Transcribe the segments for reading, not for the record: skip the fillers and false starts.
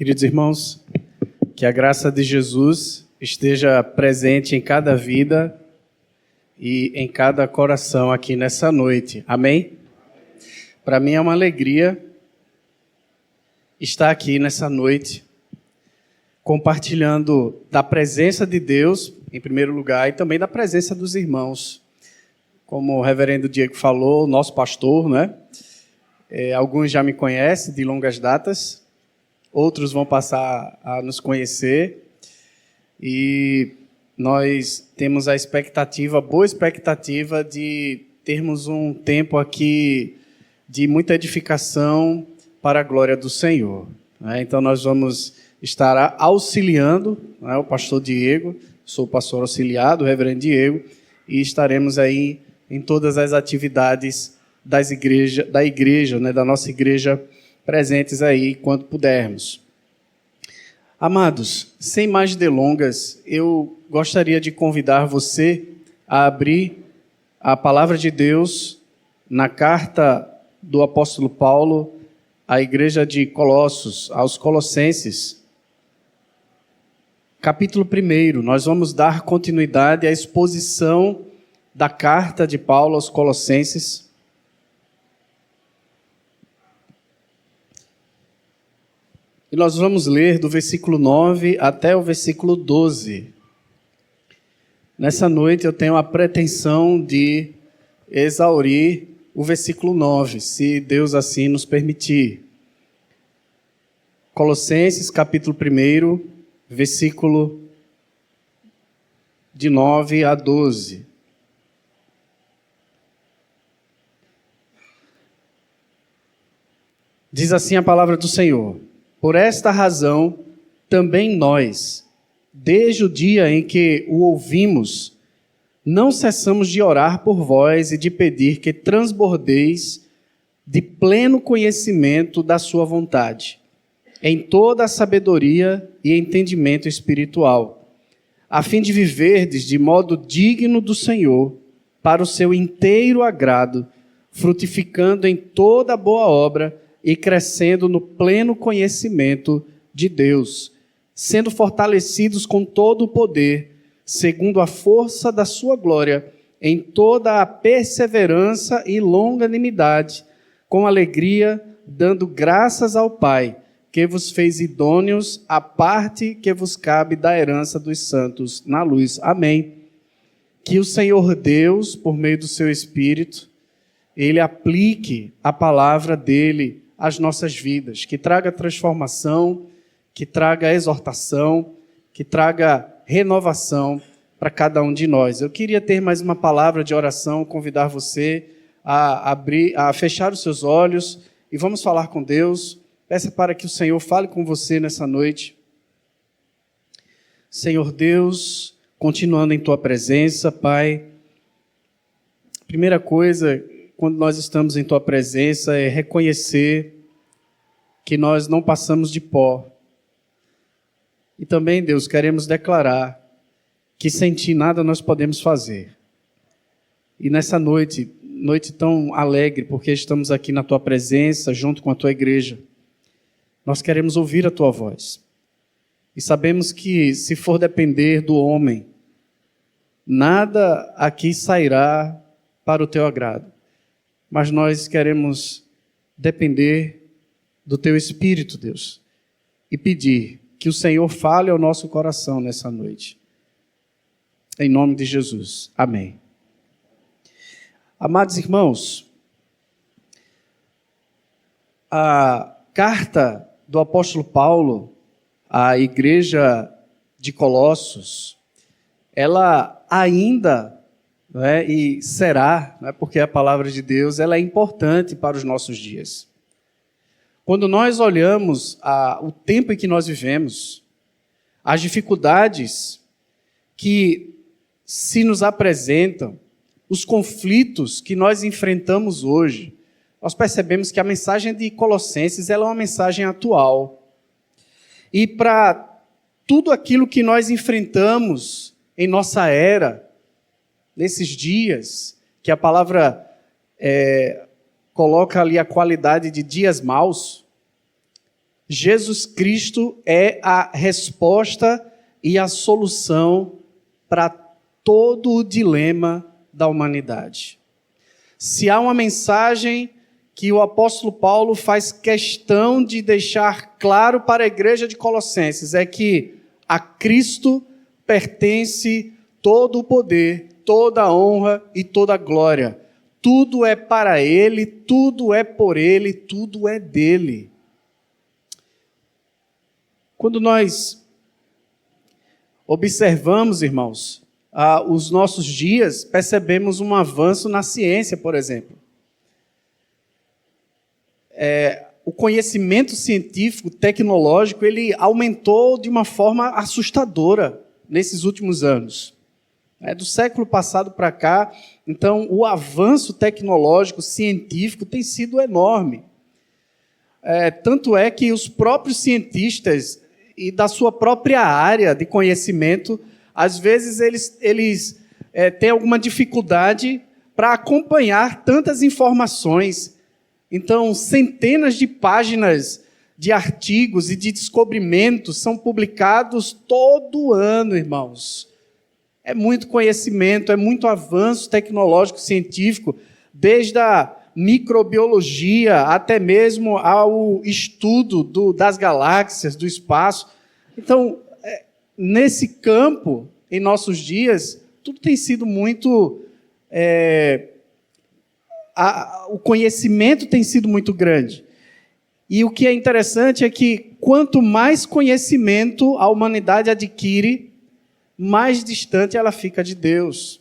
Queridos irmãos, que a graça de Jesus esteja presente em cada vida e em cada coração aqui nessa noite. Amém? Para mim é uma alegria estar aqui nessa noite, compartilhando da presença de Deus, em primeiro lugar, e também da presença dos irmãos. Como o reverendo Diego falou, nosso pastor, né? Alguns já me conhecem de longas datas, outros vão passar a nos conhecer, e nós temos a expectativa, boa expectativa, de termos um tempo aqui de muita edificação para a glória do Senhor. Então nós vamos estar auxiliando, o pastor Diego, sou o pastor auxiliado, o reverendo Diego, e estaremos aí em todas as atividades da igreja, da nossa igreja, presentes aí quando pudermos. Amados, sem mais delongas, eu gostaria de convidar você a abrir a palavra de Deus na carta do apóstolo Paulo à igreja de Colossos, aos Colossenses, capítulo 1. Nós vamos dar continuidade à exposição da carta de Paulo aos Colossenses. E nós vamos ler do versículo 9 até o versículo 12. Nessa noite eu tenho a pretensão de exaurir o versículo 9, se Deus assim nos permitir. Colossenses, capítulo 1, versículo de 9 a 12. Diz assim a palavra do Senhor: por esta razão, também nós, desde o dia em que o ouvimos, não cessamos de orar por vós e de pedir que transbordeis de pleno conhecimento da sua vontade, em toda a sabedoria e entendimento espiritual, a fim de viverdes de modo digno do Senhor, para o seu inteiro agrado, frutificando em toda boa obra e crescendo no pleno conhecimento de Deus, sendo fortalecidos com todo o poder, segundo a força da sua glória, em toda a perseverança e longanimidade, com alegria, dando graças ao Pai, que vos fez idôneos à parte que vos cabe da herança dos santos na luz. Amém. Que o Senhor Deus, por meio do seu Espírito, Ele aplique a palavra dEle às nossas vidas, que traga transformação, que traga exortação, que traga renovação para cada um de nós. Eu queria ter mais uma palavra de oração, convidar você a fechar os seus olhos e vamos falar com Deus. Peça para que o Senhor fale com você nessa noite. Senhor Deus, continuando em Tua presença, Pai, primeira coisa, quando nós estamos em Tua presença, é reconhecer que nós não passamos de pó. E também, Deus, queremos declarar que sem Ti nada nós podemos fazer. E nessa noite tão alegre, porque estamos aqui na Tua presença, junto com a Tua igreja, nós queremos ouvir a Tua voz. E sabemos que, se for depender do homem, nada aqui sairá para o Teu agrado. Mas nós queremos depender do Teu Espírito, Deus, e pedir que o Senhor fale ao nosso coração nessa noite. Em nome de Jesus. Amém. Amados irmãos, a carta do apóstolo Paulo à igreja de Colossos, ela ainda e será, porque a palavra de Deus ela é importante para os nossos dias. Quando nós olhamos o tempo em que nós vivemos, as dificuldades que se nos apresentam, os conflitos que nós enfrentamos hoje, nós percebemos que a mensagem de Colossenses ela é uma mensagem atual. E para tudo aquilo que nós enfrentamos em nossa era, nesses dias, que a palavra coloca ali a qualidade de dias maus, Jesus Cristo é a resposta e a solução para todo o dilema da humanidade. Se há uma mensagem que o apóstolo Paulo faz questão de deixar claro para a igreja de Colossenses, é que a Cristo pertence todo o poder, toda a honra e toda a glória. Tudo é para Ele, tudo é por Ele, tudo é dele. Quando nós observamos, irmãos, os nossos dias, percebemos um avanço na ciência, por exemplo. O conhecimento científico, tecnológico, ele aumentou de uma forma assustadora nesses últimos anos. Do século passado para cá, então, o avanço tecnológico, científico, tem sido enorme. Tanto é que os próprios cientistas e da sua própria área de conhecimento, às vezes eles têm alguma dificuldade para acompanhar tantas informações. Então, centenas de páginas de artigos e de descobrimentos são publicados todo ano, irmãos. É muito conhecimento, é muito avanço tecnológico, científico, desde a microbiologia até mesmo ao estudo das galáxias, do espaço. Então, nesse campo, em nossos dias, tudo tem sido muito... o conhecimento tem sido muito grande. E o que é interessante é que quanto mais conhecimento a humanidade adquire, mais distante ela fica de Deus.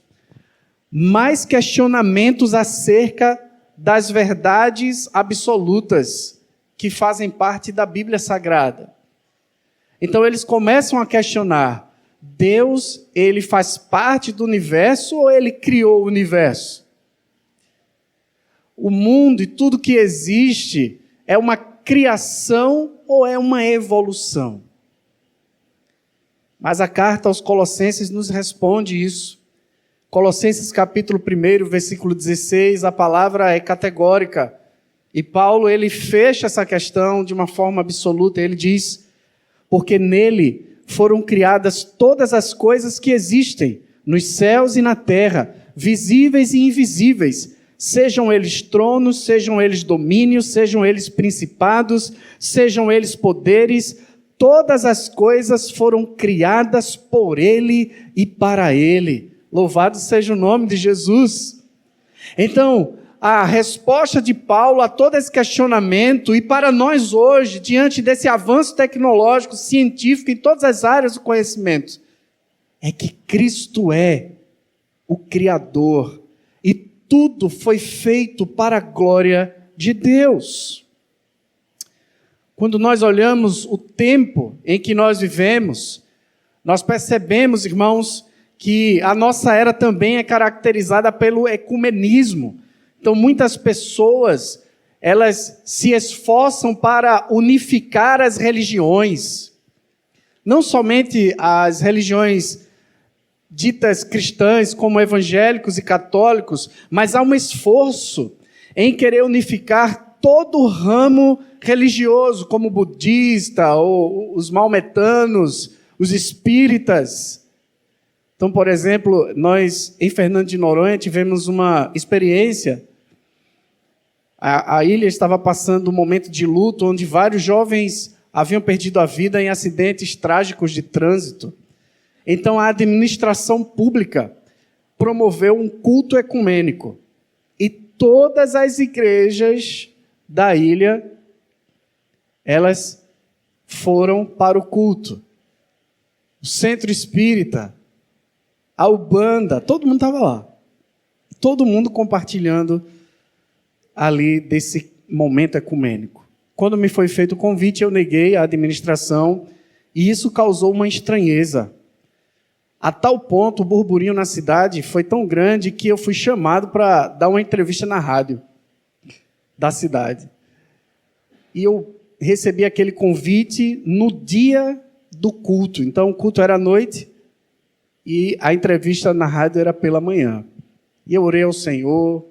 Mais questionamentos acerca das verdades absolutas que fazem parte da Bíblia Sagrada. Então eles começam a questionar: Deus, ele faz parte do universo ou ele criou o universo? O mundo e tudo que existe é uma criação ou é uma evolução? Mas a carta aos Colossenses nos responde isso. Colossenses capítulo 1, versículo 16, a palavra é categórica. E Paulo, ele fecha essa questão de uma forma absoluta. Ele diz: porque nele foram criadas todas as coisas que existem, nos céus e na terra, visíveis e invisíveis, sejam eles tronos, sejam eles domínios, sejam eles principados, sejam eles poderes, todas as coisas foram criadas por Ele e para Ele. Louvado seja o nome de Jesus. Então, a resposta de Paulo a todo esse questionamento, e para nós hoje, diante desse avanço tecnológico, científico, em todas as áreas do conhecimento, é que Cristo é o Criador, e tudo foi feito para a glória de Deus. Quando nós olhamos o tempo em que nós vivemos, nós percebemos, irmãos, que a nossa era também é caracterizada pelo ecumenismo. Então, muitas pessoas, elas se esforçam para unificar as religiões. Não somente as religiões ditas cristãs, como evangélicos e católicos, mas há um esforço em querer unificar todo o ramo religioso, como o budista, ou os maometanos, os espíritas. Então, por exemplo, nós em Fernando de Noronha tivemos uma experiência. A ilha estava passando um momento de luto, onde vários jovens haviam perdido a vida em acidentes trágicos de trânsito. Então, a administração pública promoveu um culto ecumênico. E todas as igrejas da ilha, elas foram para o culto. O centro espírita, a Ubanda, todo mundo estava lá. Todo mundo compartilhando ali desse momento ecumênico. Quando me foi feito o convite, eu neguei a administração e isso causou uma estranheza. A tal ponto, o burburinho na cidade foi tão grande que eu fui chamado para dar uma entrevista na rádio da cidade. E eu recebi aquele convite no dia do culto. Então, o culto era à noite e a entrevista na rádio era pela manhã. E eu orei ao Senhor,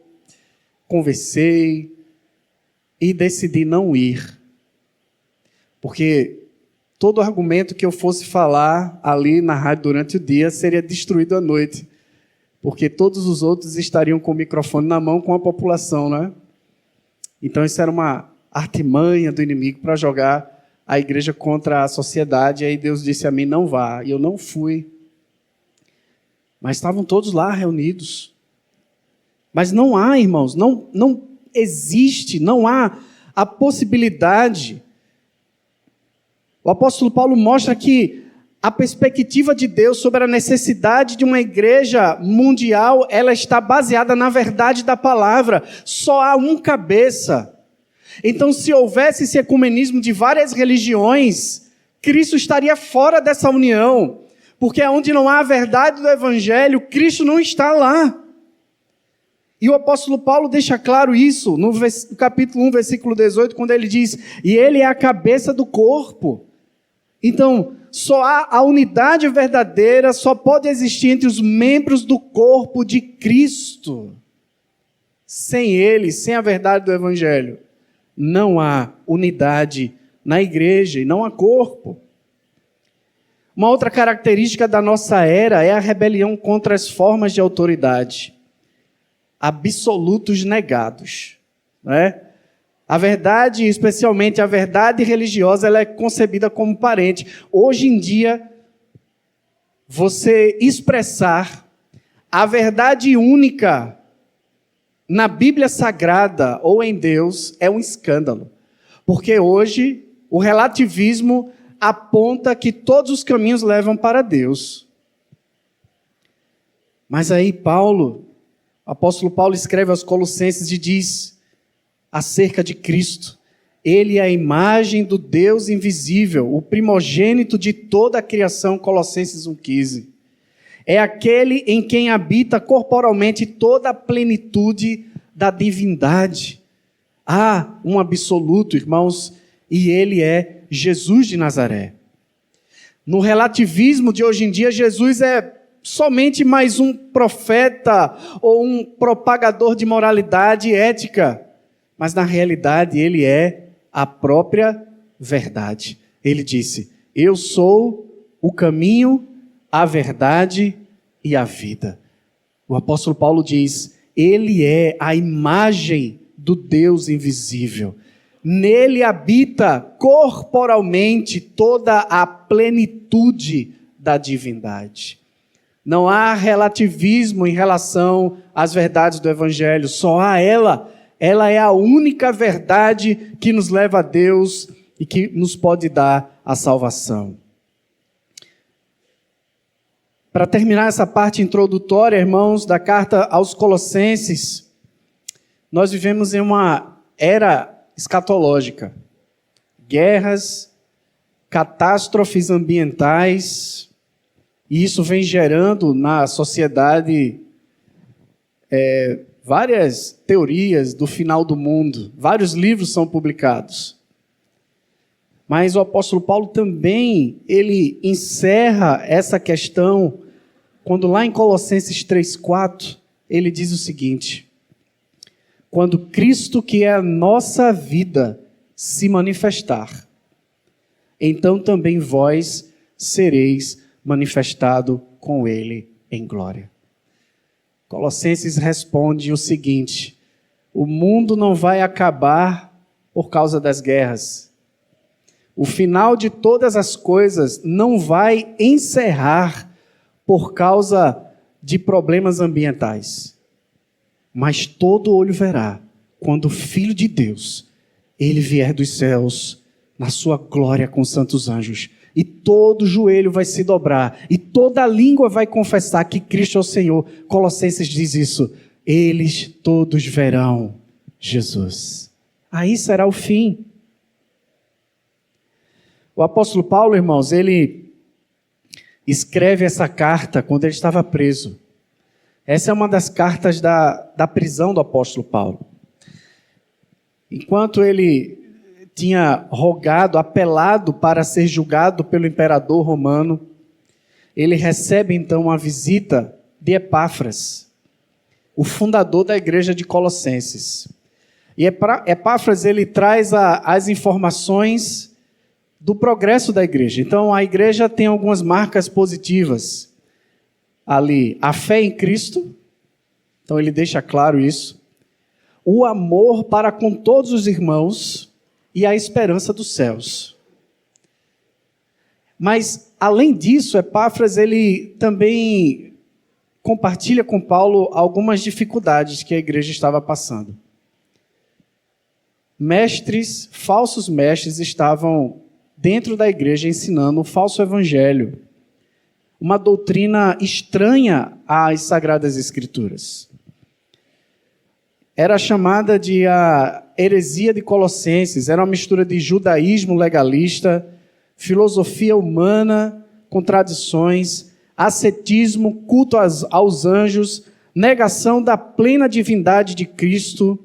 conversei e decidi não ir. Porque todo argumento que eu fosse falar ali na rádio durante o dia seria destruído à noite. Porque todos os outros estariam com o microfone na mão com a população, né? Então isso era uma artimanha do inimigo para jogar a igreja contra a sociedade. E aí Deus disse a mim, não vá. E eu não fui. Mas estavam todos lá reunidos. Mas não há, irmãos, não existe, não há a possibilidade. O apóstolo Paulo mostra que a perspectiva de Deus sobre a necessidade de uma igreja mundial, ela está baseada na verdade da palavra. Só há um cabeça. Então, se houvesse esse ecumenismo de várias religiões, Cristo estaria fora dessa união. Porque onde não há a verdade do evangelho, Cristo não está lá. E o apóstolo Paulo deixa claro isso no capítulo 1, versículo 18, quando ele diz, e ele é a cabeça do corpo. Então, só há a unidade verdadeira, só pode existir entre os membros do corpo de Cristo. Sem ele, sem a verdade do evangelho, não há unidade na igreja e não há corpo. Uma outra característica da nossa era é a rebelião contra as formas de autoridade. Absolutos negados, né? A verdade, especialmente a verdade religiosa, ela é concebida como parente. Hoje em dia, você expressar a verdade única na Bíblia Sagrada ou em Deus é um escândalo. Porque hoje o relativismo aponta que todos os caminhos levam para Deus. Mas aí o apóstolo Paulo escreve aos Colossenses e diz acerca de Cristo, ele é a imagem do Deus invisível, o primogênito de toda a criação, Colossenses 1,15. É aquele em quem habita corporalmente toda a plenitude da divindade. Há um absoluto, irmãos, e ele é Jesus de Nazaré. No relativismo de hoje em dia, Jesus é somente mais um profeta ou um propagador de moralidade e ética. Mas na realidade ele é a própria verdade. Ele disse, eu sou o caminho, a verdade e a vida. O apóstolo Paulo diz, ele é a imagem do Deus invisível. Nele habita corporalmente toda a plenitude da divindade. Não há relativismo em relação às verdades do evangelho, só há ela. Ela é a única verdade que nos leva a Deus e que nos pode dar a salvação. Para terminar essa parte introdutória, irmãos, da carta aos Colossenses, nós vivemos em uma era escatológica. Guerras, catástrofes ambientais, e isso vem gerando na sociedade várias teorias do final do mundo. Vários livros são publicados. Mas o apóstolo Paulo também, ele encerra essa questão quando lá em Colossenses 3,4, ele diz o seguinte, quando Cristo, que é a nossa vida, se manifestar, então também vós sereis manifestado com ele em glória. Colossenses responde o seguinte, o mundo não vai acabar por causa das guerras. O final de todas as coisas não vai encerrar por causa de problemas ambientais. Mas todo olho verá quando o Filho de Deus, ele vier dos céus, na sua glória com os santos anjos. E todo joelho vai se dobrar, e toda língua vai confessar que Cristo é o Senhor. Colossenses diz isso, eles todos verão Jesus. Aí será o fim. O apóstolo Paulo, irmãos, ele escreve essa carta quando ele estava preso. Essa é uma das cartas da prisão do apóstolo Paulo. Enquanto ele tinha rogado, apelado para ser julgado pelo imperador romano, ele recebe então uma visita de Epáfras, o fundador da igreja de Colossenses. E Epáfras, ele traz as informações do progresso da igreja. Então, a igreja tem algumas marcas positivas ali. A fé em Cristo, então ele deixa claro isso. O amor para com todos os irmãos e a esperança dos céus. Mas, além disso, Epáfras, ele também compartilha com Paulo algumas dificuldades que a igreja estava passando. Falsos mestres estavam dentro da igreja ensinando um falso evangelho, uma doutrina estranha às Sagradas Escrituras. Era chamada de a heresia de Colossenses, era uma mistura de judaísmo legalista, filosofia humana com tradições, ascetismo, culto aos anjos, negação da plena divindade de Cristo.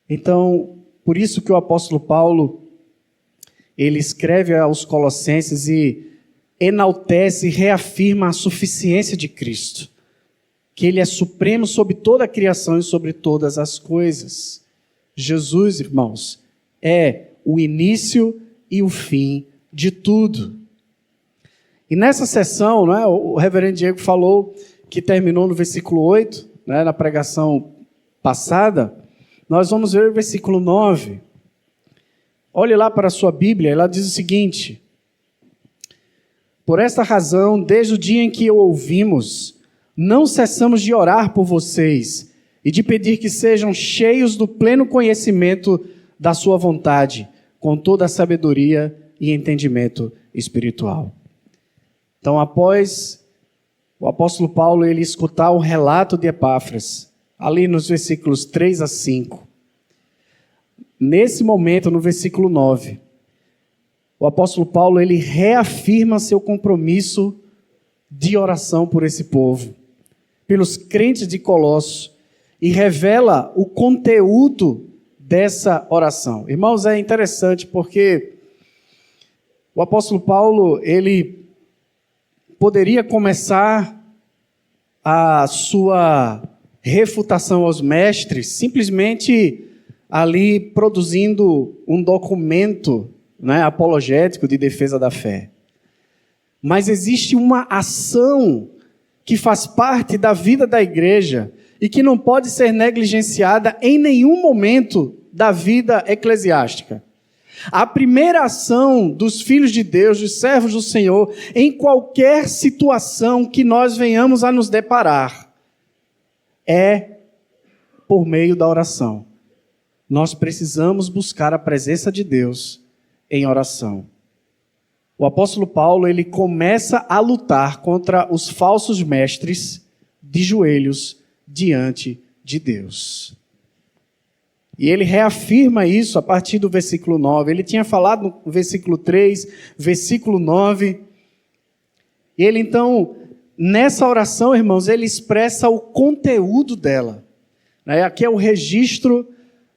Então, por isso que o apóstolo Paulo, ele escreve aos Colossenses e enaltece e reafirma a suficiência de Cristo, que ele é supremo sobre toda a criação e sobre todas as coisas. Jesus, irmãos, é o início e o fim de tudo. E nessa sessão, né, o reverendo Diego falou que terminou no versículo 8, né, na pregação passada. Nós vamos ver o versículo 9. Olhe lá para a sua Bíblia, ela diz o seguinte: por esta razão, desde o dia em que o ouvimos, não cessamos de orar por vocês e de pedir que sejam cheios do pleno conhecimento da sua vontade, com toda a sabedoria e entendimento espiritual. Então, após o apóstolo Paulo ele escutar o relato de Epáfras, ali nos versículos 3 a 5, nesse momento, no versículo 9, o apóstolo Paulo ele reafirma seu compromisso de oração por esse povo, pelos crentes de Colossos, e revela o conteúdo dessa oração. Irmãos, é interessante porque o apóstolo Paulo, ele poderia começar a sua refutação aos mestres simplesmente ali produzindo um documento, né, apologético de defesa da fé. Mas existe uma ação que faz parte da vida da igreja e que não pode ser negligenciada em nenhum momento da vida eclesiástica. A primeira ação dos filhos de Deus, dos servos do Senhor, em qualquer situação que nós venhamos a nos deparar, é por meio da oração. Nós precisamos buscar a presença de Deus em oração. O apóstolo Paulo, ele começa a lutar contra os falsos mestres de joelhos diante de Deus. E ele reafirma isso a partir do versículo 9. Ele tinha falado no versículo 3, versículo 9. E ele então, nessa oração, irmãos, ele expressa o conteúdo dela. Aqui é o registro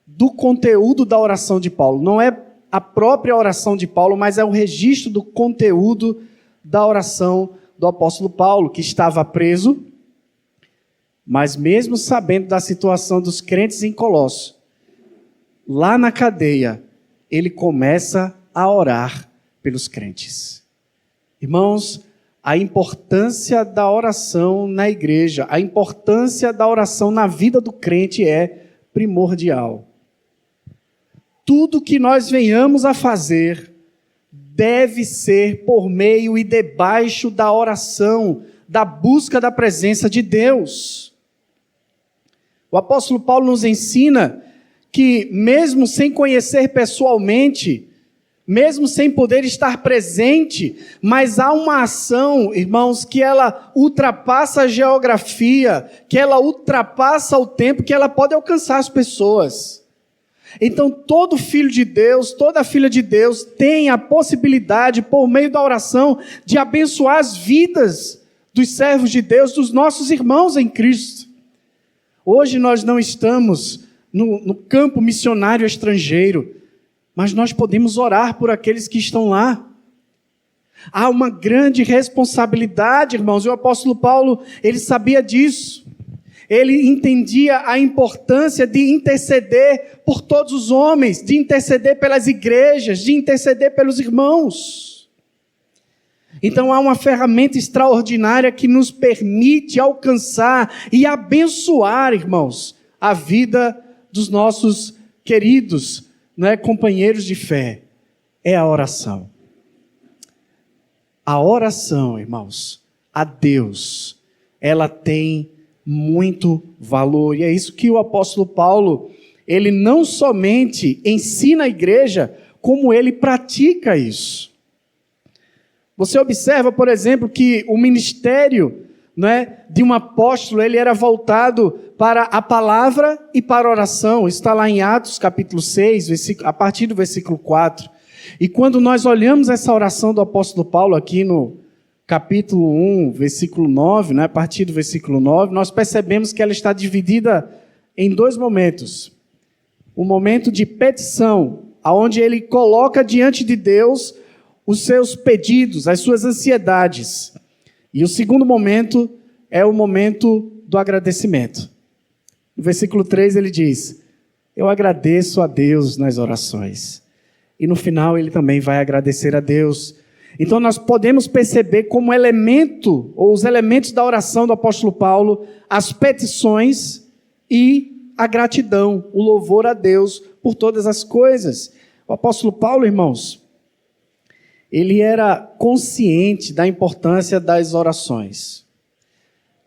do conteúdo da oração de Paulo. Não é a própria oração de Paulo, mas é o registro do conteúdo da oração do apóstolo Paulo, que estava preso, mas mesmo sabendo da situação dos crentes em Colossos, lá na cadeia, ele começa a orar pelos crentes. Irmãos, a importância da oração na igreja, a importância da oração na vida do crente é primordial. Tudo que nós venhamos a fazer deve ser por meio e debaixo da oração, da busca da presença de Deus. O apóstolo Paulo nos ensina que mesmo sem conhecer pessoalmente, mesmo sem poder estar presente, mas há uma ação, irmãos, que ela ultrapassa a geografia, que ela ultrapassa o tempo, que ela pode alcançar as pessoas. Então, todo filho de Deus, toda filha de Deus tem a possibilidade, por meio da oração, de abençoar as vidas dos servos de Deus, dos nossos irmãos em Cristo. Hoje nós não estamos no campo missionário estrangeiro, mas nós podemos orar por aqueles que estão lá. Há uma grande responsabilidade, irmãos, e o apóstolo Paulo, ele sabia disso. ele entendia a importância de interceder por todos os homens, de interceder pelas igrejas, de interceder pelos irmãos. Então há uma ferramenta extraordinária que nos permite alcançar e abençoar, irmãos, a vida dos nossos queridos, companheiros de fé. É a oração. A oração, irmãos, a Deus, ela tem muito valor. E é isso que o apóstolo Paulo, ele não somente ensina a igreja, como ele pratica isso. Você observa, por exemplo, que o ministério de um apóstolo, ele era voltado para a palavra e para a oração. Isso está lá em Atos capítulo 6, a partir do versículo 4. E quando nós olhamos essa oração do apóstolo Paulo aqui no capítulo 1, versículo 9, a partir do versículo 9, nós percebemos que ela está dividida em dois momentos. O momento de petição, onde ele coloca diante de Deus os seus pedidos, as suas ansiedades. E o segundo momento é o momento do agradecimento. No versículo 3 ele diz: eu agradeço a Deus nas orações. E no final ele também vai agradecer a Deus. Então nós podemos perceber como elemento, ou os elementos da oração do apóstolo Paulo, as petições e a gratidão, o louvor a Deus por todas as coisas. O apóstolo Paulo, irmãos, ele era consciente da importância das orações.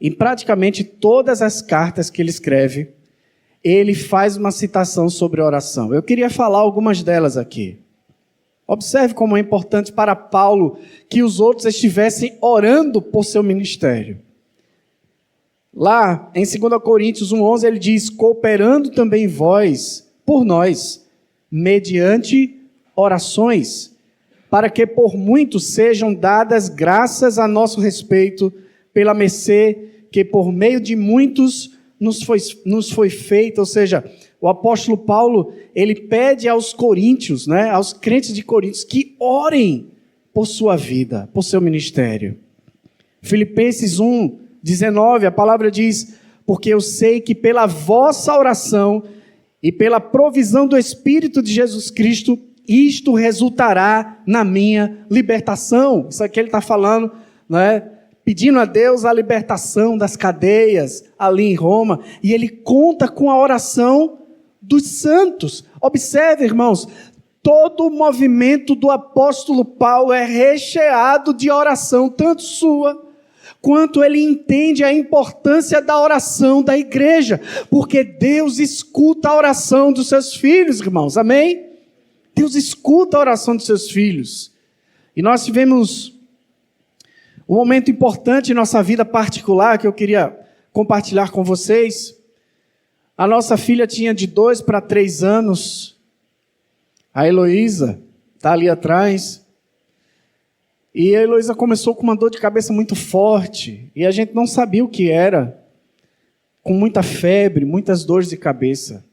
Em praticamente todas as cartas que ele escreve, ele faz uma citação sobre oração. Eu queria falar algumas delas aqui. Observe como é importante para Paulo que os outros estivessem orando por seu ministério. Lá, em 2 Coríntios 1,11, ele diz: cooperando também vós, por nós, mediante orações, para que por muitos sejam dadas graças a nosso respeito, pela mercê que por meio de muitos nos foi feita. Ou seja, o apóstolo Paulo, ele pede aos coríntios, aos crentes de Coríntios, que orem por sua vida, por seu ministério. Filipenses 1:19, a palavra diz: porque eu sei que pela vossa oração e pela provisão do Espírito de Jesus Cristo, isto resultará na minha libertação. Isso aqui ele está falando, pedindo a Deus a libertação das cadeias ali em Roma. E ele conta com a oração dos santos. Observe, irmãos, todo o movimento do apóstolo Paulo é recheado de oração, tanto sua, quanto ele entende a importância da oração da igreja, porque Deus escuta a oração dos seus filhos, irmãos, amém? Deus escuta a oração dos seus filhos. E nós tivemos um momento importante em nossa vida particular, que eu queria compartilhar com vocês. A nossa filha tinha de 2 para 3 anos, a Heloísa, está ali atrás, e a Heloísa começou com uma dor de cabeça muito forte, e a gente não sabia o que era, com muita febre, muitas dores de cabeça.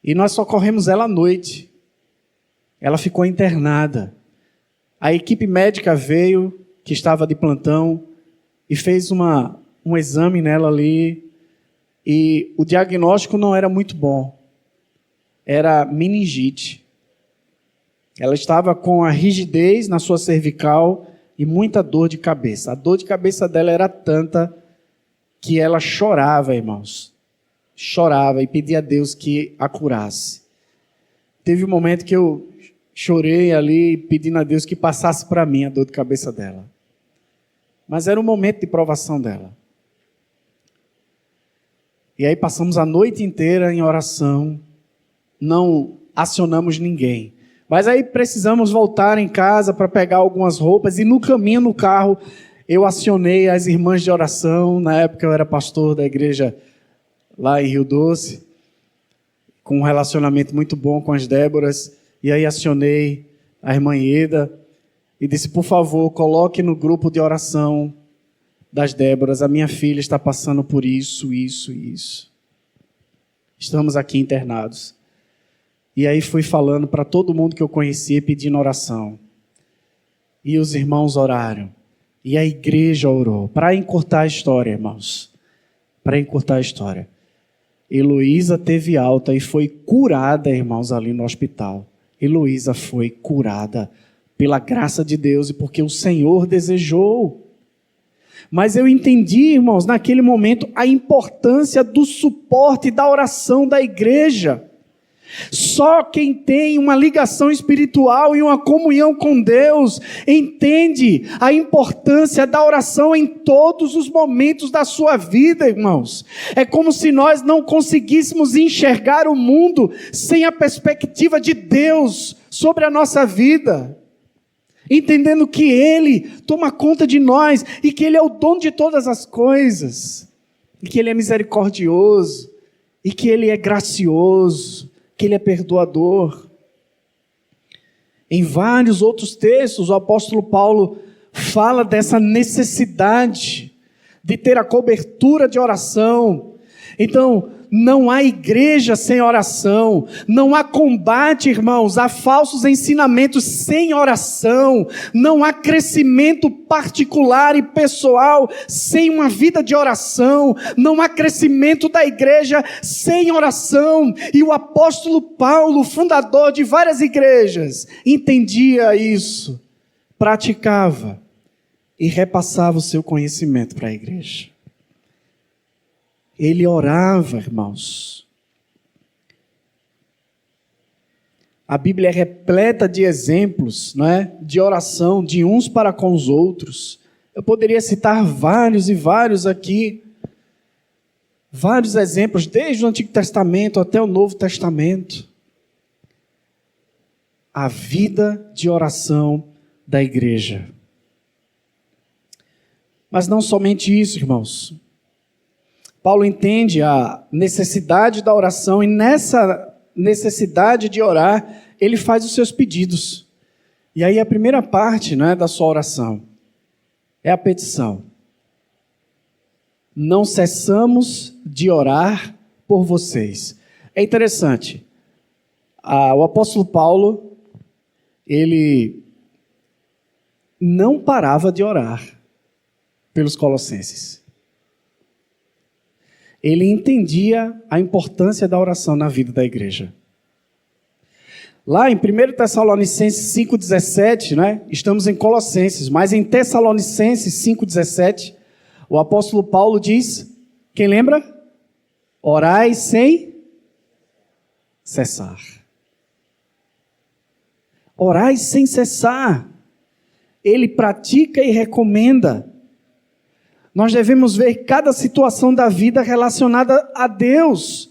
E nós socorremos ela à noite, ela ficou internada. A equipe médica veio, que estava de plantão, e fez um exame nela ali, e o diagnóstico não era muito bom. Era meningite. Ela estava com a rigidez na sua cervical e muita dor de cabeça. A dor de cabeça dela era tanta que ela chorava, irmãos. Chorava e pedia a Deus que a curasse. Teve um momento que eu chorei ali pedindo a Deus que passasse para mim a dor de cabeça dela. Mas era um momento de provação dela. E aí passamos a noite inteira em oração, não acionamos ninguém. Mas aí precisamos voltar em casa para pegar algumas roupas, e no caminho, no carro, eu acionei as irmãs de oração. Na época eu era pastor da igreja lá em Rio Doce, com um relacionamento muito bom com as Déboras, e aí acionei a irmã Ieda e disse: por favor, coloque no grupo de oração das Déboras, a minha filha está passando por isso. Estamos aqui internados. E aí fui falando para todo mundo que eu conhecia, pedindo oração. E os irmãos oraram. E a igreja orou. Para encurtar a história, irmãos, Para encurtar a história, Heloísa teve alta e foi curada, irmãos, ali no hospital. Heloísa foi curada pela graça de Deus e porque o Senhor desejou. Mas eu entendi, irmãos, naquele momento, a importância do suporte da oração da igreja. Só quem tem uma ligação espiritual e uma comunhão com Deus entende a importância da oração em todos os momentos da sua vida, irmãos. É como se nós não conseguíssemos enxergar o mundo sem a perspectiva de Deus sobre a nossa vida. Entendendo que Ele toma conta de nós e que Ele é o dono de todas as coisas. E que Ele é misericordioso e que Ele é gracioso. Que Ele é perdoador. Em vários outros textos, o apóstolo Paulo fala dessa necessidade de ter a cobertura de oração. Então, não há igreja sem oração, não há combate, irmãos, a falsos ensinamentos sem oração, não há crescimento particular e pessoal sem uma vida de oração, não há crescimento da igreja sem oração. E o apóstolo Paulo, fundador de várias igrejas, entendia isso, praticava e repassava o seu conhecimento para a igreja. Ele orava, irmãos. A Bíblia é repleta de exemplos, não é? De oração de uns para com os outros. Eu poderia citar vários e vários aqui. Vários exemplos, desde o Antigo Testamento até o Novo Testamento. A vida de oração da igreja. Mas não somente isso, irmãos. Paulo entende a necessidade da oração e nessa necessidade de orar, ele faz os seus pedidos. E aí a primeira parte, né, da sua oração é a petição. Não cessamos de orar por vocês. É interessante, o apóstolo Paulo, ele não parava de orar pelos colossenses. Ele entendia a importância da oração na vida da igreja. Lá em 1 Tessalonicenses 5,17, né? Estamos em Colossenses, mas em Tessalonicenses 5,17, o apóstolo Paulo diz, quem lembra? Orai sem cessar. Orai sem cessar. Ele pratica e recomenda. Nós devemos ver cada situação da vida relacionada a Deus.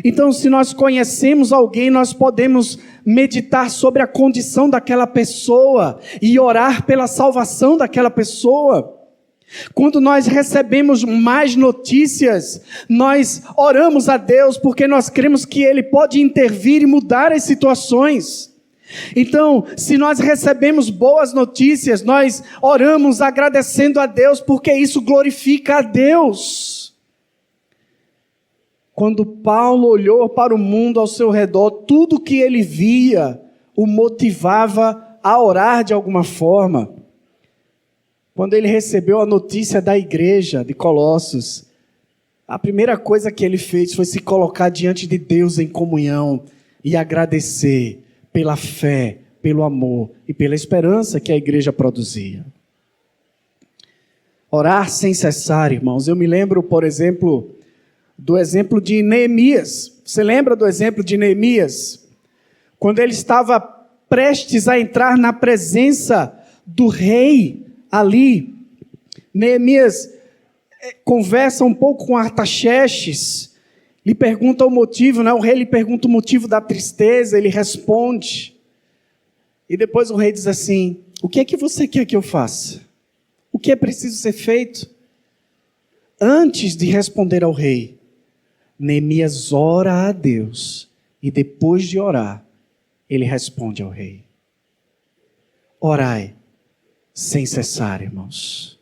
Então, se nós conhecemos alguém, nós podemos meditar sobre a condição daquela pessoa e orar pela salvação daquela pessoa. Quando nós recebemos mais notícias, nós oramos a Deus porque nós cremos que Ele pode intervir e mudar as situações. Então, se nós recebemos boas notícias, nós oramos agradecendo a Deus, porque isso glorifica a Deus. Quando Paulo olhou para o mundo ao seu redor, tudo que ele via o motivava a orar de alguma forma. Quando ele recebeu a notícia da igreja de Colossos, a primeira coisa que ele fez foi se colocar diante de Deus em comunhão e agradecer pela fé, pelo amor e pela esperança que a igreja produzia. Orar sem cessar, irmãos. Eu me lembro, por exemplo, do exemplo de Neemias. Você lembra do exemplo de Neemias? Quando ele estava prestes a entrar na presença do rei ali, Neemias conversa um pouco com Artaxerxes, lhe pergunta o motivo, né? O rei lhe pergunta o motivo da tristeza, ele responde. E depois o rei diz assim, o que é que você quer que eu faça? O que é preciso ser feito? Antes de responder ao rei, Neemias ora a Deus. E depois de orar, ele responde ao rei. Orai sem cessar, irmãos.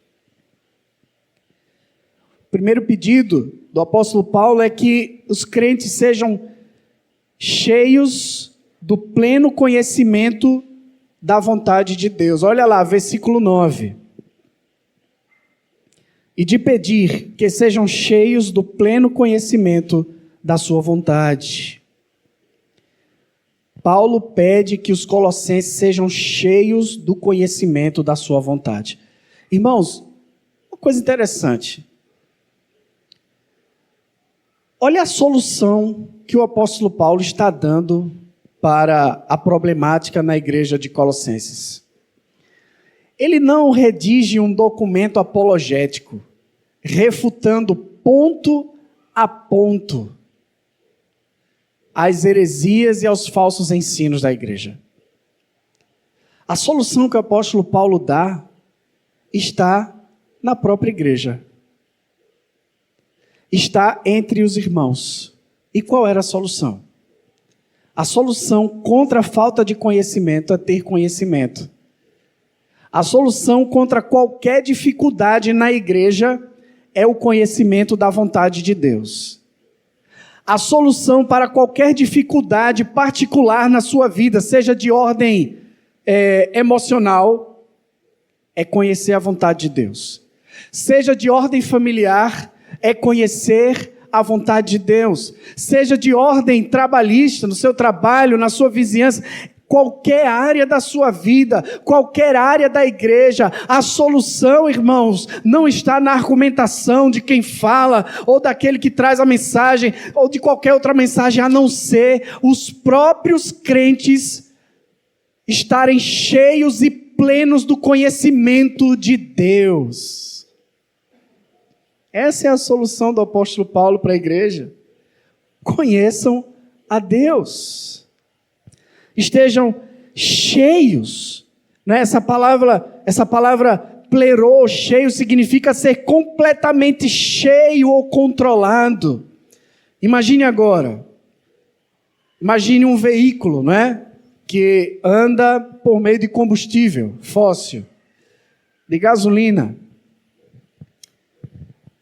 O primeiro pedido do apóstolo Paulo é que os crentes sejam cheios do pleno conhecimento da vontade de Deus. Olha lá, versículo 9. e de pedir que sejam cheios do pleno conhecimento da sua vontade. Paulo pede que os colossenses sejam cheios do conhecimento da sua vontade. Irmãos, uma coisa interessante. Olha a solução que o apóstolo Paulo está dando para a problemática na igreja de Colossenses. Ele não redige um documento apologético, refutando ponto a ponto às heresias e aos falsos ensinos da igreja. A solução que o apóstolo Paulo dá está na própria igreja. Está entre os irmãos. E qual era a solução? A solução contra a falta de conhecimento é ter conhecimento. A solução contra qualquer dificuldade na igreja é o conhecimento da vontade de Deus. A solução para qualquer dificuldade particular na sua vida, seja de ordem emocional, é conhecer a vontade de Deus. Seja de ordem familiar, é conhecer a vontade de Deus. Seja de ordem trabalhista, no seu trabalho, na sua vizinhança, qualquer área da sua vida, qualquer área da igreja, a solução, irmãos, não está na argumentação de quem fala, ou daquele que traz a mensagem, ou de qualquer outra mensagem, a não ser os próprios crentes estarem cheios e plenos do conhecimento de Deus. Essa é a solução do apóstolo Paulo para a igreja. Conheçam a Deus. Estejam cheios. Né? Essa palavra plerô, cheio, significa ser completamente cheio ou controlado. Imagine agora. Imagine um veículo, não é? Que anda por meio de combustível fóssil, de gasolina.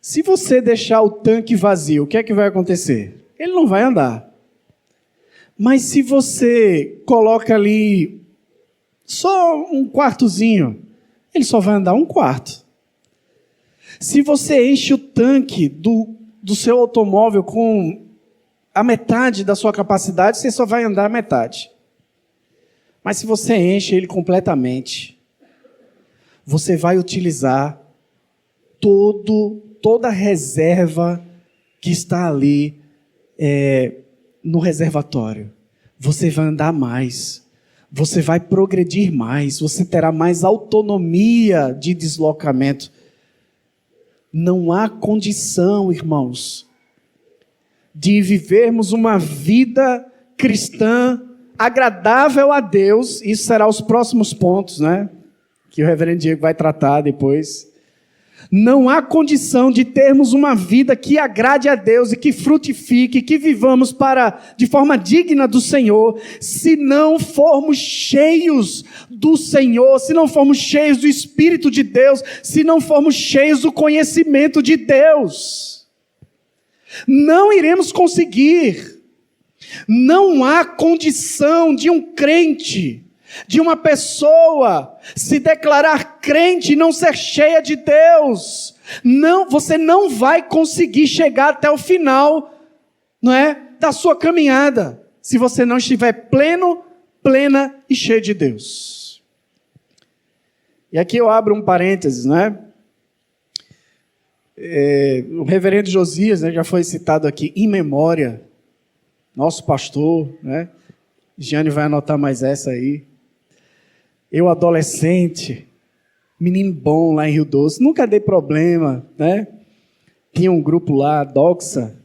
Se você deixar o tanque vazio, o que é que vai acontecer? Ele não vai andar. Mas se você coloca ali só um quartozinho, ele só vai andar um quarto. Se você enche o tanque do seu automóvel com a metade da sua capacidade, você só vai andar a metade. Mas se você enche ele completamente, você vai utilizar toda a reserva que está ali no reservatório. Você vai andar mais, você vai progredir mais, você terá mais autonomia de deslocamento. Não há condição, irmãos, de vivermos uma vida cristã agradável a Deus. Isso será os próximos pontos, né? Que o reverendo Diego vai tratar depois. Não há condição de termos uma vida que agrade a Deus e que frutifique, que vivamos de forma digna do Senhor, se não formos cheios do Senhor, se não formos cheios do Espírito de Deus, se não formos cheios do conhecimento de Deus. Não iremos conseguir. Não há condição de um crente, de uma pessoa se declarar crente e não ser cheia de Deus. Não, você não vai conseguir chegar até o final, não é, da sua caminhada, se você não estiver plena e cheio de Deus. E aqui eu abro um parênteses, né? O reverendo Josias, né, já foi citado aqui em memória, nosso pastor, né? Giane vai anotar mais essa aí. Eu, adolescente, menino bom lá em Rio Doce, nunca dei problema, né? Tinha um grupo lá, Doxa.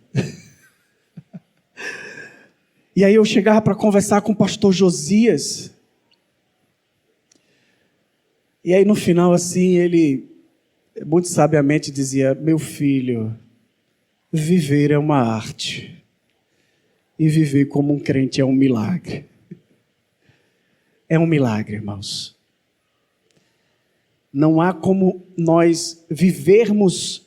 E aí eu chegava para conversar com o pastor Josias. E aí no final, assim, ele muito sabiamente dizia: meu filho, viver é uma arte. E viver como um crente é um milagre. É um milagre, irmãos. Não há como nós vivermos,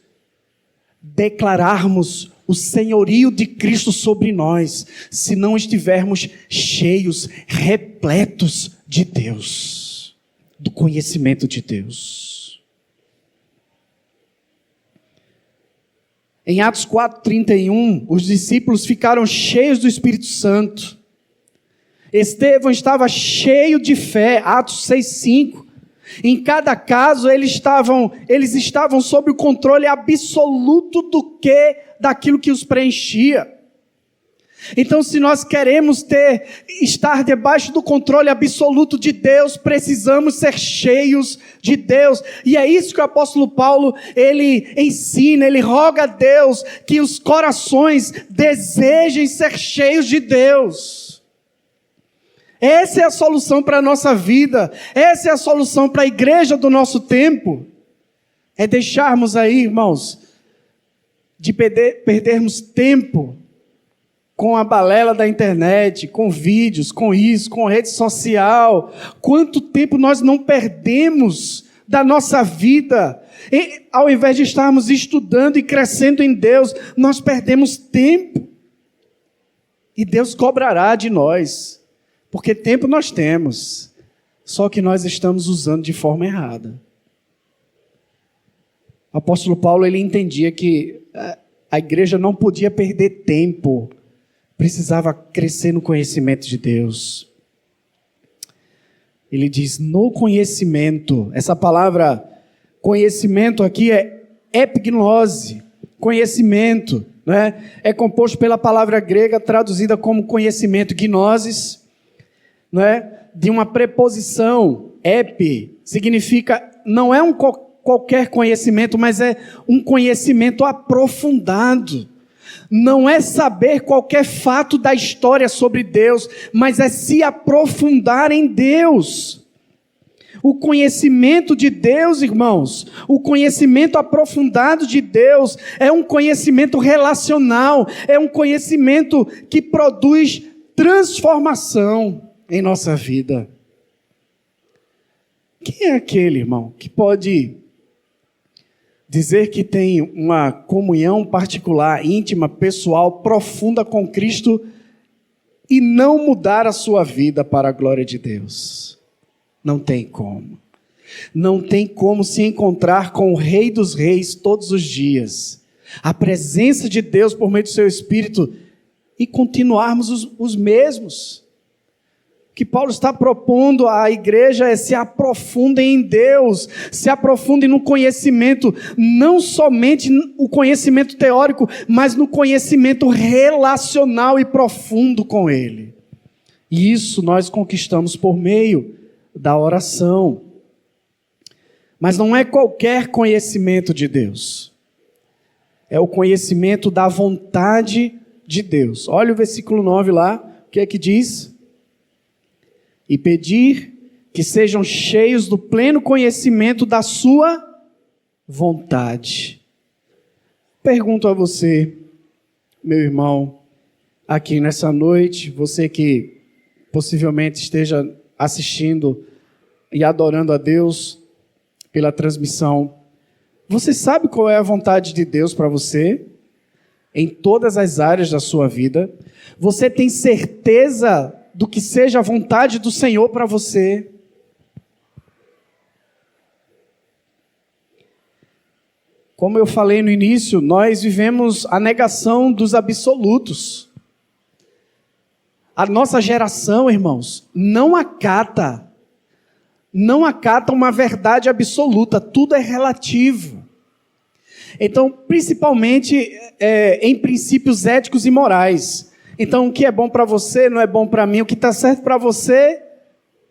declararmos o senhorio de Cristo sobre nós, se não estivermos cheios, repletos de Deus, do conhecimento de Deus. Em Atos 4:31, os discípulos ficaram cheios do Espírito Santo. Estevão estava cheio de fé, Atos 6:5. Em cada caso, eles estavam sob o controle absoluto daquilo que os preenchia. Então, se nós queremos estar debaixo do controle absoluto de Deus, precisamos ser cheios de Deus. E é isso que o apóstolo Paulo, ele ensina, ele roga a Deus que os corações desejem ser cheios de Deus. Essa é a solução para a nossa vida, essa é a solução para a igreja do nosso tempo. É deixarmos aí, irmãos, de perdermos tempo com a balela da internet, com vídeos, com isso, com rede social. Quanto tempo nós não perdemos da nossa vida? E, ao invés de estarmos estudando e crescendo em Deus, nós perdemos tempo. E Deus cobrará de nós, porque tempo nós temos, só que nós estamos usando de forma errada. O apóstolo Paulo, ele entendia que a igreja não podia perder tempo, precisava crescer no conhecimento de Deus. Ele diz, no conhecimento. Essa palavra conhecimento aqui é epignose, conhecimento, né? É composto pela palavra grega traduzida como conhecimento, gnosis, né? De uma preposição, epi, significa, não é qualquer conhecimento, mas é um conhecimento aprofundado. Não é saber qualquer fato da história sobre Deus, mas é se aprofundar em Deus. O conhecimento de Deus, irmãos, o conhecimento aprofundado de Deus é um conhecimento relacional, é um conhecimento que produz transformação em nossa vida. Quem é aquele, irmão, que pode dizer que tem uma comunhão particular, íntima, pessoal, profunda com Cristo e não mudar a sua vida para a glória de Deus? Não tem como. Não tem como se encontrar com o Rei dos Reis todos os dias. A presença de Deus por meio do seu Espírito e continuarmos os mesmos. O que Paulo está propondo à igreja é se aprofundem em Deus, se aprofundem no conhecimento, não somente o conhecimento teórico, mas no conhecimento relacional e profundo com Ele. E isso nós conquistamos por meio da oração. Mas não é qualquer conhecimento de Deus. É o conhecimento da vontade de Deus. Olha o versículo 9 lá, o que é que diz? E pedir que sejam cheios do pleno conhecimento da sua vontade. Pergunto a você, meu irmão, aqui nessa noite, você que possivelmente esteja assistindo e adorando a Deus pela transmissão, você sabe qual é a vontade de Deus para você? Em todas as áreas da sua vida? Você tem certeza do que seja a vontade do Senhor para você? Como eu falei no início, nós vivemos a negação dos absolutos. A nossa geração, irmãos, não acata uma verdade absoluta, tudo é relativo. Então, principalmente em princípios éticos e morais. Então, o que é bom para você não é bom para mim. O que está certo para você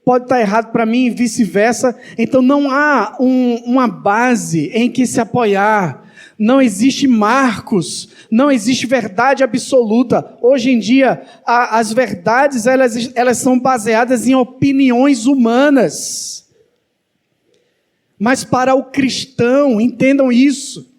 pode estar errado para mim e vice-versa. Então, não há uma base em que se apoiar. Não existe marcos, não existe verdade absoluta. Hoje em dia, as verdades elas são baseadas em opiniões humanas. Mas para o cristão, entendam isso.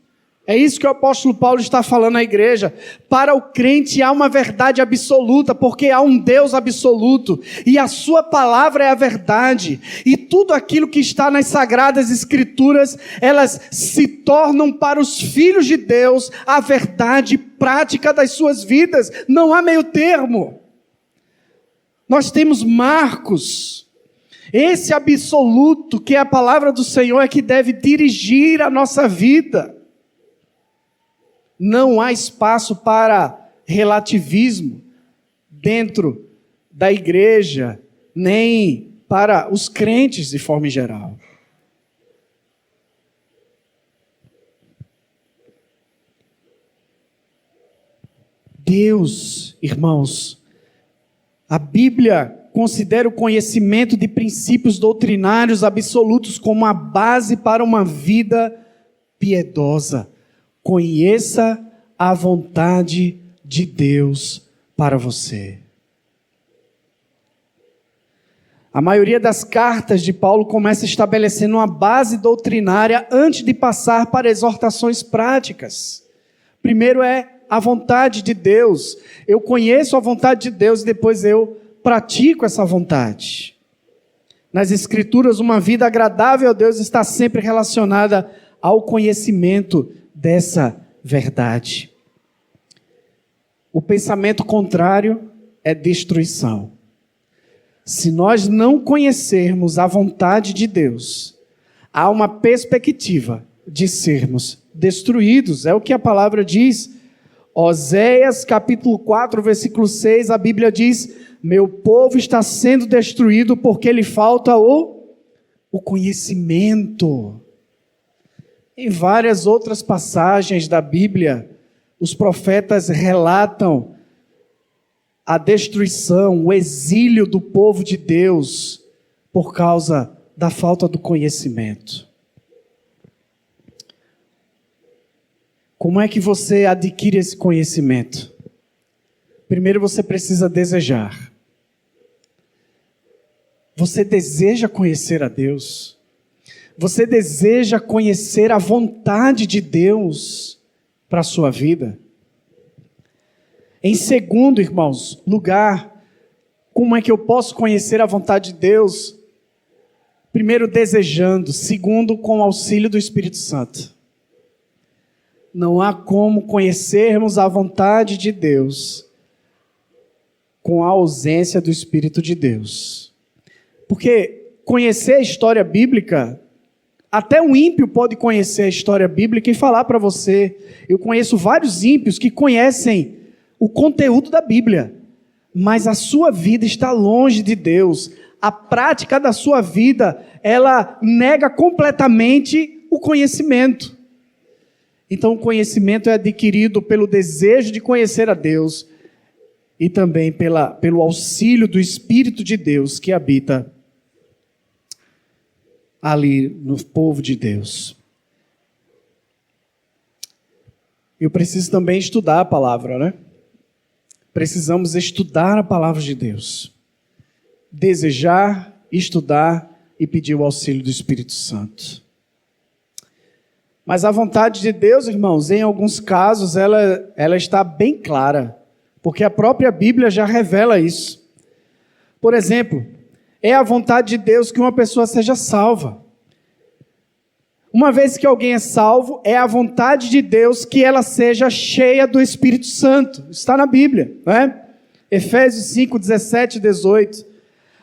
É isso que o apóstolo Paulo está falando à igreja. Para o crente há uma verdade absoluta, porque há um Deus absoluto, e a sua palavra é a verdade, e tudo aquilo que está nas sagradas escrituras, elas se tornam para os filhos de Deus a verdade prática das suas vidas. Não há meio termo. Nós temos marcos. Esse absoluto, que é a palavra do Senhor, é que deve dirigir a nossa vida. Não há espaço para relativismo dentro da igreja, nem para os crentes de forma geral. Deus, irmãos, a Bíblia considera o conhecimento de princípios doutrinários absolutos como a base para uma vida piedosa. Conheça a vontade de Deus para você. A maioria das cartas de Paulo começa estabelecendo uma base doutrinária antes de passar para exortações práticas. Primeiro é a vontade de Deus. Eu conheço a vontade de Deus e depois eu pratico essa vontade. Nas Escrituras, uma vida agradável a Deus está sempre relacionada ao conhecimento dessa verdade. O pensamento contrário é destruição. Se nós não conhecermos a vontade de Deus, há uma perspectiva de sermos destruídos. É o que a palavra diz. Oséias capítulo 4, versículo 6, a Bíblia diz: meu povo está sendo destruído porque lhe falta o conhecimento. Em várias outras passagens da Bíblia, os profetas relatam a destruição, o exílio do povo de Deus por causa da falta do conhecimento. Como é que você adquire esse conhecimento? Primeiro você precisa desejar. Você deseja conhecer a Deus? Você deseja conhecer a vontade de Deus para a sua vida? Em segundo, irmãos, lugar, como é que eu posso conhecer a vontade de Deus? Primeiro, desejando. Segundo, com o auxílio do Espírito Santo. Não há como conhecermos a vontade de Deus com a ausência do Espírito de Deus. Porque conhecer a história bíblica, até um ímpio pode conhecer a história bíblica e falar para você. Eu conheço vários ímpios que conhecem o conteúdo da Bíblia, mas a sua vida está longe de Deus. A prática da sua vida, ela nega completamente o conhecimento. Então o conhecimento é adquirido pelo desejo de conhecer a Deus e também pelo auxílio do Espírito de Deus que habita ali no povo de Deus. Eu preciso também estudar a palavra, né? Precisamos estudar a palavra de Deus. Desejar, estudar e pedir o auxílio do Espírito Santo. Mas a vontade de Deus, irmãos, em alguns casos, ela está bem clara, porque a própria Bíblia já revela isso. Por exemplo, é a vontade de Deus que uma pessoa seja salva. Uma vez que alguém é salvo, é a vontade de Deus que ela seja cheia do Espírito Santo. Está na Bíblia, não é? Efésios 5, 17 e 18.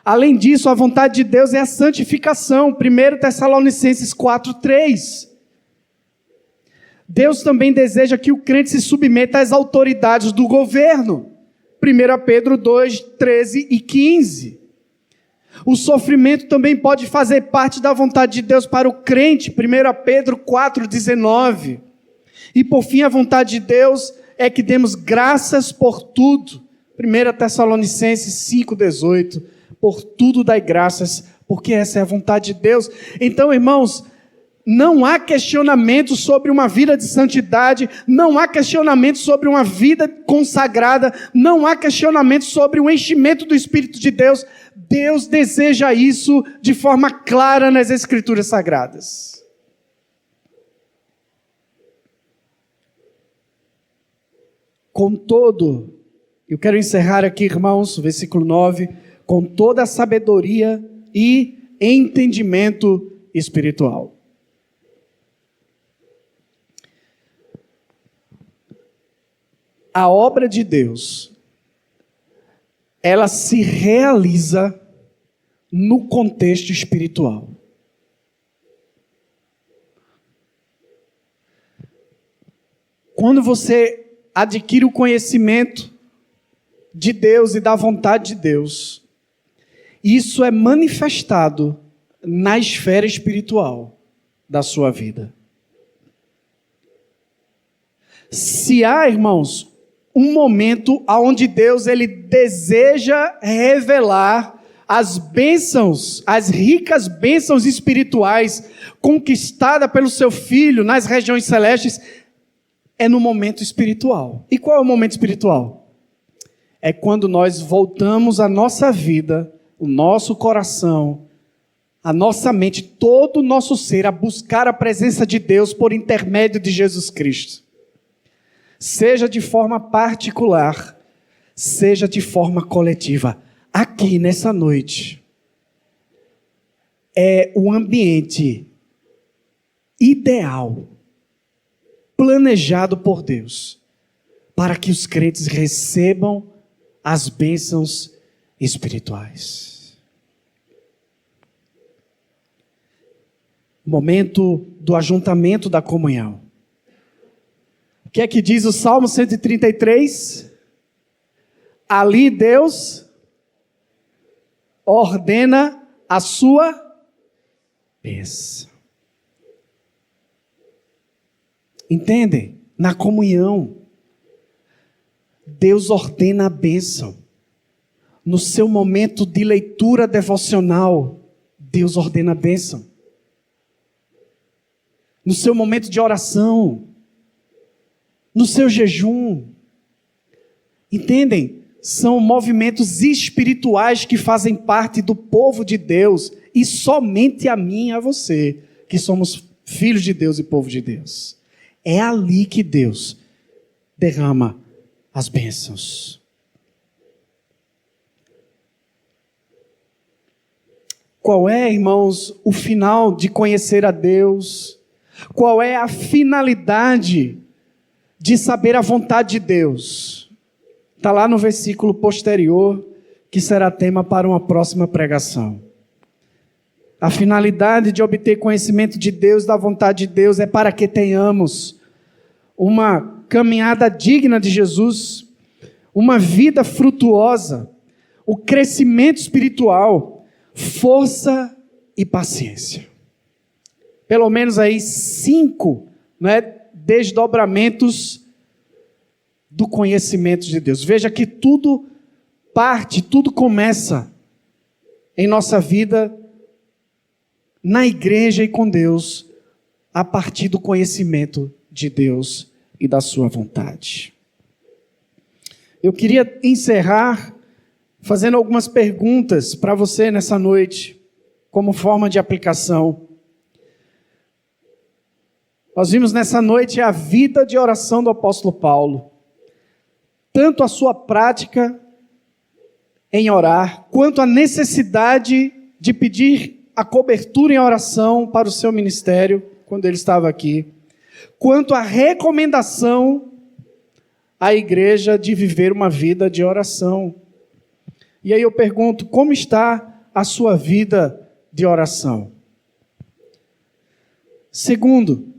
Além disso, a vontade de Deus é a santificação. 1 Tessalonicenses 4, 3. Deus também deseja que o crente se submeta às autoridades do governo. 1 Pedro 2, 13 e 15. O sofrimento também pode fazer parte da vontade de Deus para o crente. 1 Pedro 4, 19. E por fim, a vontade de Deus é que demos graças por tudo. 1 Tessalonicenses 5, 18. Por tudo dai graças, porque essa é a vontade de Deus. Então, irmãos, não há questionamento sobre uma vida de santidade, não há questionamento sobre uma vida consagrada, não há questionamento sobre o enchimento do Espírito de Deus. Deus deseja isso de forma clara nas Escrituras Sagradas. Contudo, eu quero encerrar aqui, irmãos, versículo 9, com toda a sabedoria e entendimento espiritual. A obra de Deus, ela se realiza no contexto espiritual. Quando você adquire o conhecimento de Deus e da vontade de Deus, isso é manifestado na esfera espiritual da sua vida. Se há, irmãos, um momento onde Deus ele deseja revelar as bênçãos, as ricas bênçãos espirituais conquistadas pelo seu Filho nas regiões celestes, é no momento espiritual. E qual é o momento espiritual? É quando nós voltamos a nossa vida, o nosso coração, a nossa mente, todo o nosso ser a buscar a presença de Deus por intermédio de Jesus Cristo. Seja de forma particular, seja de forma coletiva. Aqui, nessa noite, é o ambiente ideal, planejado por Deus, para que os crentes recebam as bênçãos espirituais. Momento do ajuntamento da comunhão. O que é que diz o Salmo 133? Ali Deus ordena a sua bênção. Entendem? Na comunhão, Deus ordena a bênção. No seu momento de leitura devocional, Deus ordena a bênção. No seu momento de oração, no seu jejum. Entendem? São movimentos espirituais que fazem parte do povo de Deus, e somente a mim e a você, que somos filhos de Deus e povo de Deus. É ali que Deus derrama as bênçãos. Qual é, irmãos, o final de conhecer a Deus? Qual é a finalidade de saber a vontade de Deus? Está lá no versículo posterior, que será tema para uma próxima pregação. A finalidade de obter conhecimento de Deus, da vontade de Deus, é para que tenhamos uma caminhada digna de Jesus, uma vida frutuosa, o crescimento espiritual, força e paciência. Pelo menos aí 5, desdobramentos do conhecimento de Deus. Veja que tudo começa em nossa vida, na igreja e com Deus, a partir do conhecimento de Deus e da sua vontade. Eu queria encerrar fazendo algumas perguntas para você nessa noite, como forma de aplicação. Nós vimos nessa noite a vida de oração do apóstolo Paulo. Tanto a sua prática em orar, quanto a necessidade de pedir a cobertura em oração para o seu ministério, quando ele estava aqui, quanto a recomendação à igreja de viver uma vida de oração. E aí eu pergunto, como está a sua vida de oração? Segundo,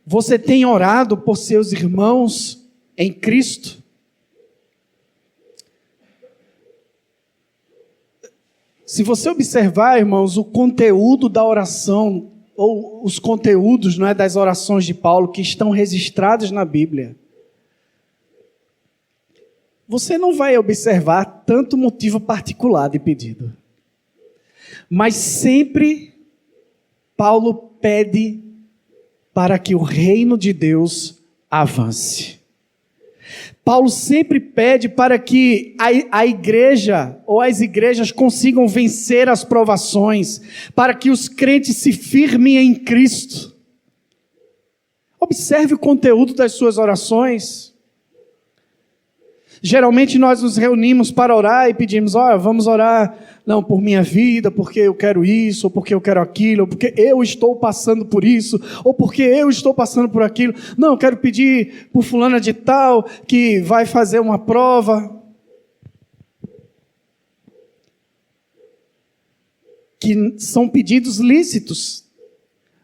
você tem orado por seus irmãos em Cristo? Se você observar, irmãos, o conteúdo da oração, ou os conteúdos, das orações de Paulo que estão registrados na Bíblia, você não vai observar tanto motivo particular de pedido. Mas sempre Paulo pede para que o reino de Deus avance. Paulo sempre pede para que a igreja ou as igrejas consigam vencer as provações, para que os crentes se firmem em Cristo. Observe o conteúdo das suas orações. Geralmente nós nos reunimos para orar e pedimos, vamos orar, não, por minha vida, porque eu quero isso, ou porque eu quero aquilo, ou porque eu estou passando por isso, ou porque eu estou passando por aquilo. Não, eu quero pedir por fulana de tal, que vai fazer uma prova. Que são pedidos lícitos.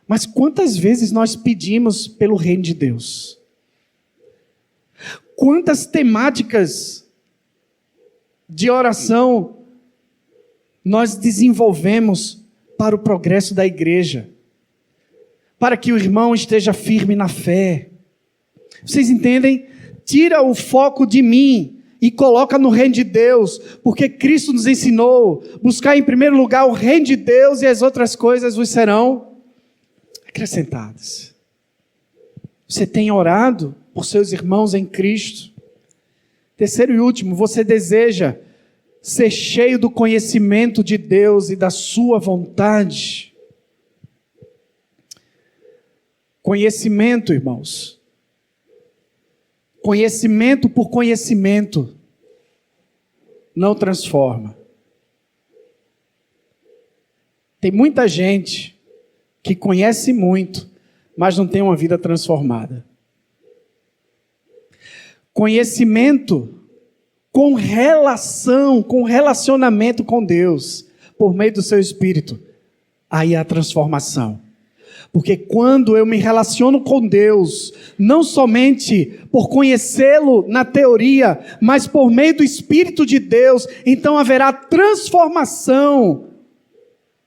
Mas quantas vezes nós pedimos pelo reino de Deus? Quantas temáticas de oração nós desenvolvemos para o progresso da igreja, para que o irmão esteja firme na fé. Vocês entendem? Tira o foco de mim e coloca no reino de Deus, porque Cristo nos ensinou: buscar em primeiro lugar o reino de Deus e as outras coisas vos serão acrescentadas. Você tem orado por seus irmãos em Cristo? Terceiro e último, você deseja ser cheio do conhecimento de Deus e da sua vontade? Conhecimento, irmãos. Conhecimento por conhecimento não transforma. Tem muita gente que conhece muito, mas não tem uma vida transformada. Conhecimento com relação, com relacionamento com Deus, por meio do seu Espírito, aí há transformação. Porque quando eu me relaciono com Deus, não somente por conhecê-lo na teoria, mas por meio do Espírito de Deus, então haverá transformação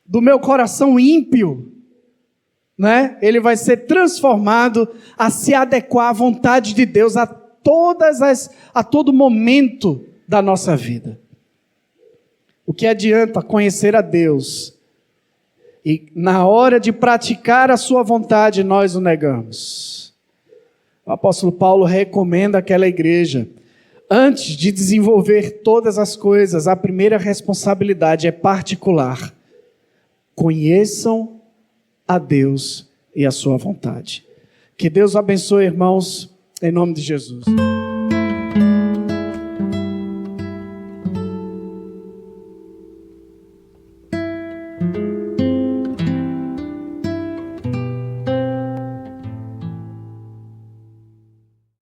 do meu coração ímpio, né? Ele vai ser transformado a se adequar à vontade de Deus a todo momento da nossa vida. O que adianta conhecer a Deus e na hora de praticar a sua vontade nós o negamos? O apóstolo Paulo recomenda àquela igreja: antes de desenvolver todas as coisas, a primeira responsabilidade é particular. Conheçam a Deus e a sua vontade. Que Deus abençoe, irmãos, em nome de Jesus.